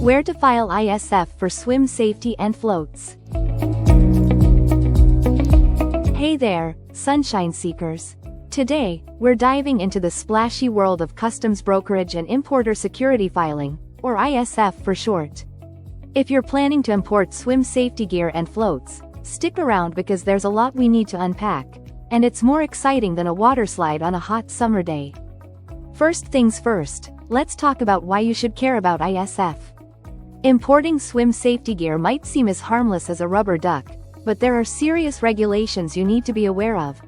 Where to file ISF for swim safety and floats. Hey there, sunshine seekers. Today, we're diving into the splashy world of customs brokerage and importer security filing, or ISF for short. If you're planning to import swim safety gear and floats, stick around because there's a lot we need to unpack, and it's more exciting than a waterslide on a hot summer day. First things first, let's talk about why you should care about ISF. Importing swim safety gear might seem as harmless as a rubber duck, but there are serious regulations you need to be aware of.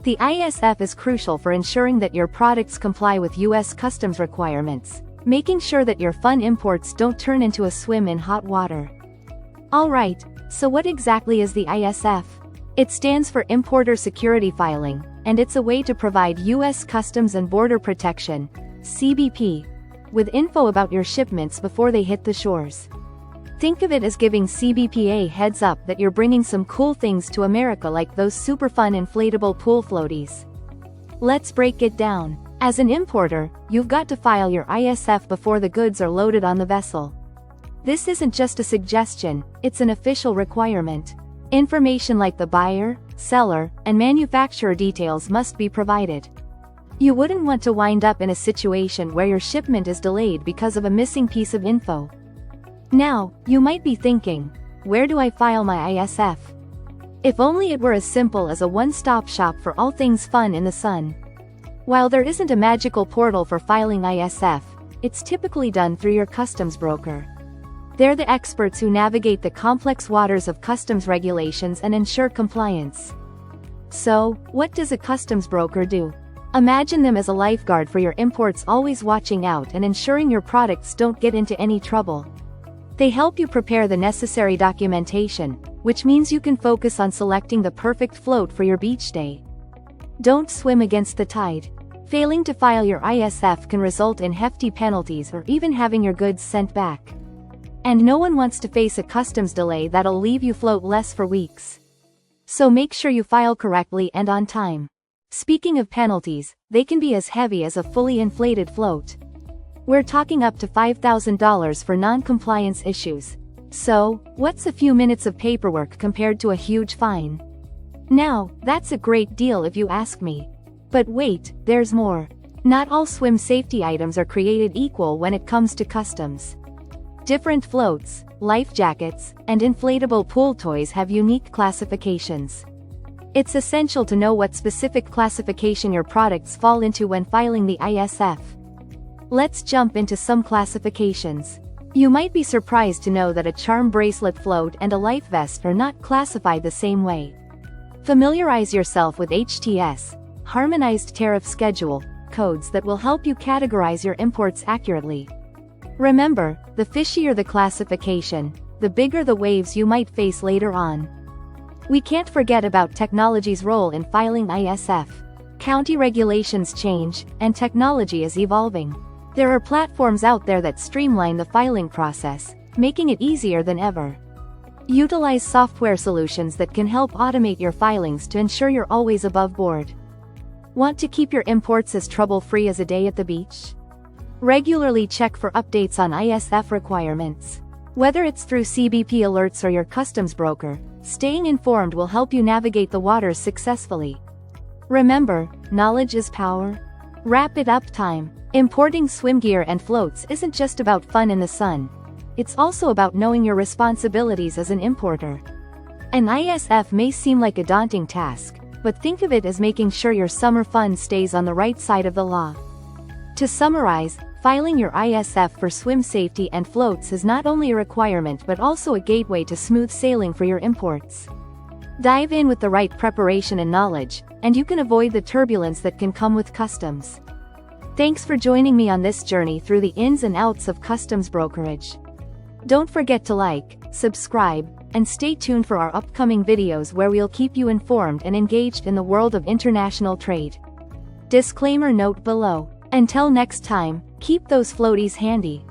The ISF is crucial for ensuring that your products comply with U.S. customs requirements, making sure that your fun imports don't turn into a swim in hot water. Alright, so what exactly is the ISF? It stands for Importer Security Filing, and it's a way to provide U.S. Customs and Border Protection, CBP, with info about your shipments before they hit the shores. Think of it as giving CBP a heads up that you're bringing some cool things to America, like those super fun inflatable pool floaties. Let's break it down. As an importer, you've got to file your ISF before the goods are loaded on the vessel. This isn't just a suggestion, it's an official requirement. Information like the buyer, seller, and manufacturer details must be provided. You wouldn't want to wind up in a situation where your shipment is delayed because of a missing piece of info. Now, you might be thinking, where do I file my ISF? If only it were as simple as a one-stop shop for all things fun in the sun. While there isn't a magical portal for filing ISF, it's typically done through your customs broker. They're the experts who navigate the complex waters of customs regulations and ensure compliance. So, what does a customs broker do? Imagine them as a lifeguard for your imports, always watching out and ensuring your products don't get into any trouble. They help you prepare the necessary documentation, which means you can focus on selecting the perfect float for your beach day. Don't swim against the tide. Failing to file your ISF can result in hefty penalties or even having your goods sent back. And no one wants to face a customs delay that'll leave you floatless for weeks. So make sure you file correctly and on time. Speaking of penalties, they can be as heavy as a fully inflated float. We're talking up to $5,000 for non-compliance issues. So, what's a few minutes of paperwork compared to a huge fine? Now, that's a great deal if you ask me. But wait, there's more. Not all swim safety items are created equal when it comes to customs. Different floats, life jackets, and inflatable pool toys have unique classifications. It's essential to know what specific classification your products fall into when filing the ISF. Let's jump into some classifications. You might be surprised to know that a charm bracelet float and a life vest are not classified the same way. Familiarize yourself with HTS, Harmonized Tariff Schedule, codes that will help you categorize your imports accurately. Remember, the fishier the classification, the bigger the waves you might face later on. We can't forget about technology's role in filing ISF. County regulations change, and technology is evolving. There are platforms out there that streamline the filing process, making it easier than ever. Utilize software solutions that can help automate your filings to ensure you're always above board. Want to keep your imports as trouble-free as a day at the beach? Regularly check for updates on ISF requirements. Whether it's through CBP alerts or your customs broker, staying informed will help you navigate the waters successfully. Remember, knowledge is power. Wrap it up time. Importing swim gear and floats isn't just about fun in the sun. It's also about knowing your responsibilities as an importer. An ISF may seem like a daunting task, but think of it as making sure your summer fun stays on the right side of the law. To summarize, filing your ISF for swim safety and floats is not only a requirement but also a gateway to smooth sailing for your imports. Dive in with the right preparation and knowledge, and you can avoid the turbulence that can come with customs. Thanks for joining me on this journey through the ins and outs of customs brokerage. Don't forget to like, subscribe, and stay tuned for our upcoming videos where we'll keep you informed and engaged in the world of international trade. Disclaimer note below. Until next time, keep those floaties handy.